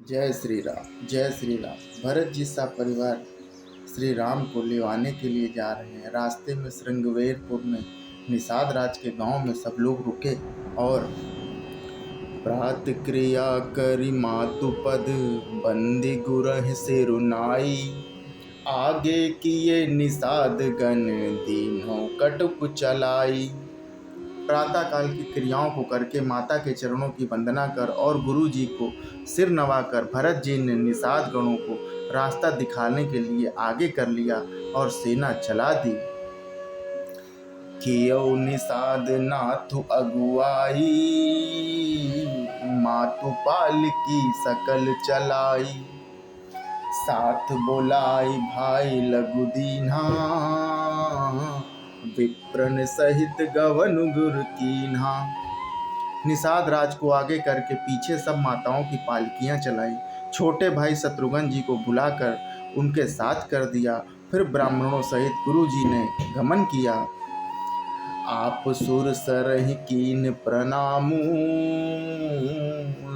जय श्री राम, जय श्री राम। भरत जी सा परिवार श्री राम को लेवाने के लिए जा रहे हैं। रास्ते में श्रृंगवेरपुर में निषाद राज के गांव में सब लोग रुके और प्रात क्रिया करी मातु पद बंदी गुरह से रुनाई। आगे किए निषाद गण दीनों कटुप चलाई। प्रातः काल की क्रियाओं को करके माता के चरणों की वंदना कर और गुरु जी को सिर नवाकर भरत जी ने निषाद गणों को रास्ता दिखाने के लिए आगे कर लिया और सेना चला दी। कियो निषाद नाथु अगुआई, मातु पाल की सकल चलाई। साथ बोलाई भाई लघु दीन्हा, विप्रन सहित गवन गुर कीन्हा। निषाद राज को आगे करके पीछे सब माताओं की पालकियां चलाई। छोटे भाई शत्रुघ्न जी को बुलाकर उनके साथ कर दिया। फिर ब्राह्मणों सहित गुरु जी ने गमन किया। आप सुर सरहि कीन प्रणामू,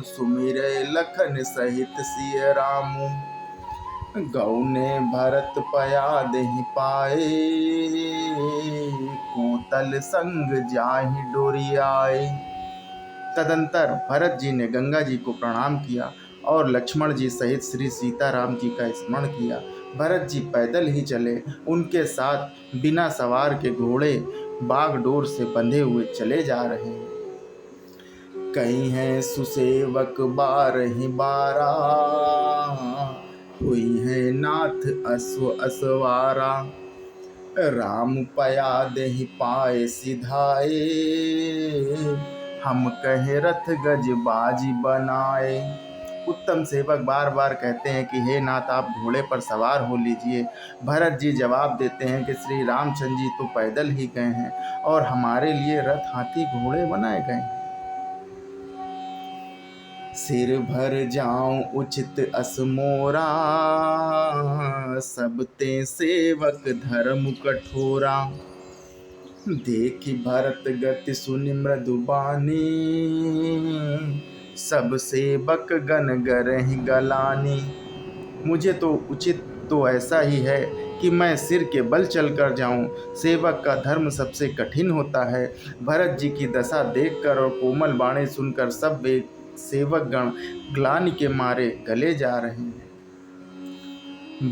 सुमिरै लखन सहित सिय रामू। गौने भरत पया देहि पाए, कोतल संग जाहि डोरियाए। तदंतर भरत जी ने गंगा जी को प्रणाम किया और लक्ष्मण जी सहित श्री सीताराम जी का स्मरण किया। भरत जी पैदल ही चले। उनके साथ बिना सवार के घोड़े बागडोर से बंधे हुए चले जा रहे हैं। कहीं हैं सुसेवक बारहि बारा, हुई है नाथ अश्व असवारा। राम पया देहि पाए सिधाए, हम कहे रथ गज बाजी बनाए। उत्तम सेवक बार बार कहते हैं कि हे नाथ आप घोड़े पर सवार हो लीजिए। भरत जी जवाब देते हैं कि श्री रामचंद्र जी तो पैदल ही गए हैं और हमारे लिए रथ हाथी घोड़े बनाए गए हैं। सिर भर जाऊं उचित असमोरा, सब ते सेवक धर्म कठोरा। देखी भरत गति सुनि मृदुबानी, सब सेवक गण गरहि गलानी। मुझे तो उचित तो ऐसा ही है कि मैं सिर के बल चलकर जाऊं। सेवक का धर्म सबसे कठिन होता है। भरत जी की दशा देखकर और कोमल बाणी सुनकर सब सेवक गण ग्लानि के मारे गले जा रहे हैं।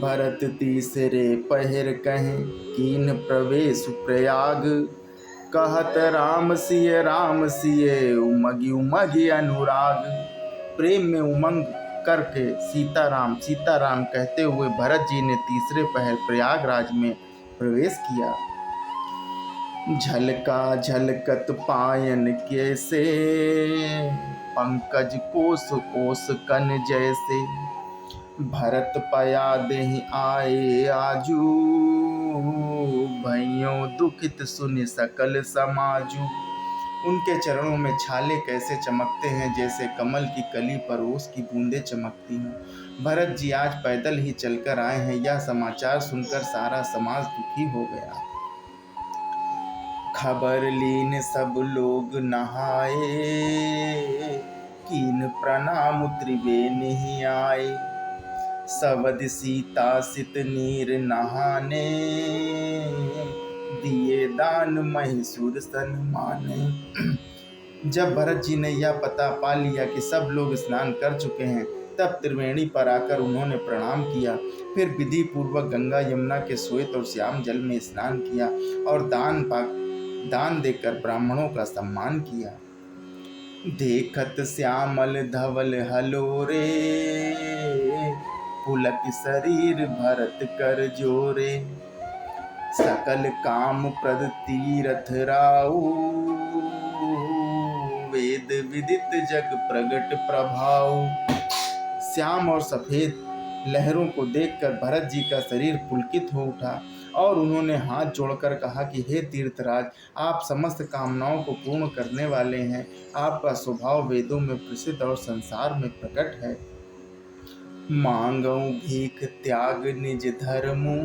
भरत तीसरे पहर कहें कीन प्रवेश प्रयाग, कहत राम सिय उमगी उमगी अनुराग। प्रेम में उमंग करके सीताराम सीताराम कहते हुए भरत जी ने तीसरे पहर प्रयागराज में प्रवेश किया। झलका झलकत पायन कैसे, पंकज कोस कोस कन जैसे। भरत पया देहि आए आजू, भइयों दुखित सुनि सकल समाजू। उनके चरणों में छाले कैसे चमकते हैं, जैसे कमल की कली पर ओस की बूंदें चमकती हैं। भरत जी आज पैदल ही चलकर आए हैं। यह समाचार सुनकर सारा समाज दुखी हो गया। खबर लीन सब लोग नहाए, कीन प्रणाम त्रिवेणी आए। सवद सीता सित नीर नहाने, दिए दान महिषुर सन माने। जब भरत जी ने यह पता पा लिया कि सब लोग स्नान कर चुके हैं, तब त्रिवेणी पर आकर उन्होंने प्रणाम किया। फिर विधि पूर्वक गंगा यमुना के श्वेत और श्याम जल में स्नान किया और दान देकर ब्राह्मणों का सम्मान किया। देखत श्यामल धवल हलोरे, पुलक शरीर भरत कर जोरे। सकल काम प्रद तीरथ राऊ, वेद विदित जग प्रगट प्रभाव। श्याम और सफेद लहरों को देखकर भरत जी का शरीर पुलकित हो उठा और उन्होंने हाथ जोड़कर कहा कि हे तीर्थराज, आप समस्त कामनाओं को पूर्ण करने वाले हैं। आपका स्वभाव वेदों में प्रसिद्ध और संसार में प्रकट है। मांगऊ भीख त्याग निज धर्मु,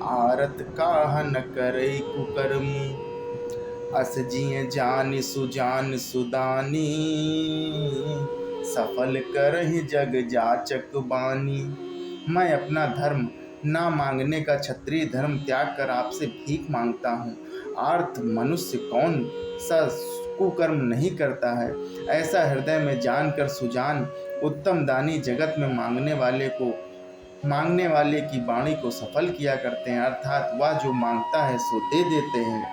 आरत काह न करे कुकर्मु। अस जिय जानि सुजान सुदानी, सफल करहि जग जाचक बानी। मैं अपना धर्म ना मांगने का क्षत्रिय धर्म त्याग कर आपसे भीख मांगता हूँ। आर्थ मनुष्य कौन सा कुकर्म नहीं करता है। ऐसा हृदय में जानकर सुजान उत्तम दानी जगत में मांगने वाले की वाणी को सफल किया करते हैं, अर्थात वह जो मांगता है सो दे देते हैं।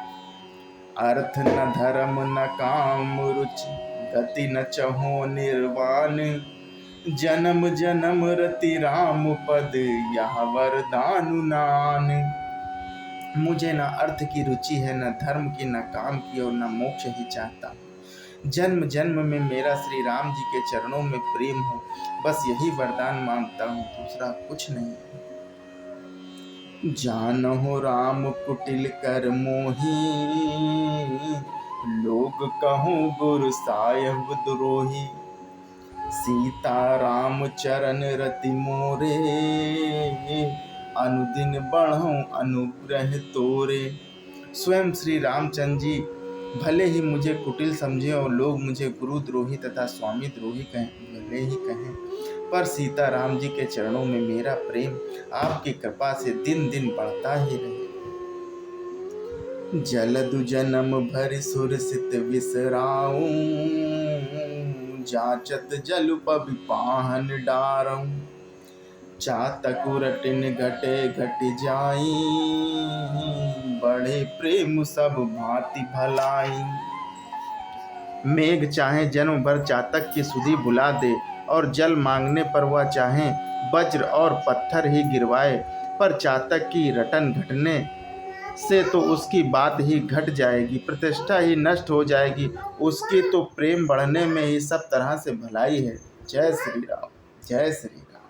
अर्थ न धर्म न काम रुचि, गति न चहो निर्वाण। जन्म जन्म रति राम पद, यह वरदानु नान। मुझे न अर्थ की रुचि है, न धर्म की, न काम की, और न मोक्ष ही चाहता हूँ। जन्म जन्म में मेरा श्री राम जी के चरणों में प्रेम हो, बस यही वरदान मांगता हूँ, दूसरा कुछ नहीं। जानहु राम कुटिल कर मोही, लोग कहूँ गुरु सायब द्रोही। सीता राम चरण रति मोरे, अनुदिन बढ़ूं अनुग्रह तोरे। स्वयं श्री रामचंद्र जी भले ही मुझे कुटिल समझे और लोग मुझे गुरुद्रोही तथा स्वामी द्रोही भले ही कहें, पर सीता राम जी के चरणों में मेरा प्रेम आपकी कृपा से दिन दिन बढ़ता ही रहे। जलदु जन्म भरि सुरसित विसराऊं, जाचत जलु पबि पाहन डारऊं। चातकु रटिन घटे घट जाई, बढ़े प्रेम सब भांति भलाई। मेघ चाहे जन्म भर चातक की सुधि बुला दे, और जल मांगने पर वह चाहे वज्र और पत्थर ही गिरवाए, पर चातक की रटन घटने से तो उसकी बात ही घट जाएगी, प्रतिष्ठा ही नष्ट हो जाएगी। उसकी तो प्रेम बढ़ने में ही सब तरह से भलाई है। जय श्री राम, जय श्री राम।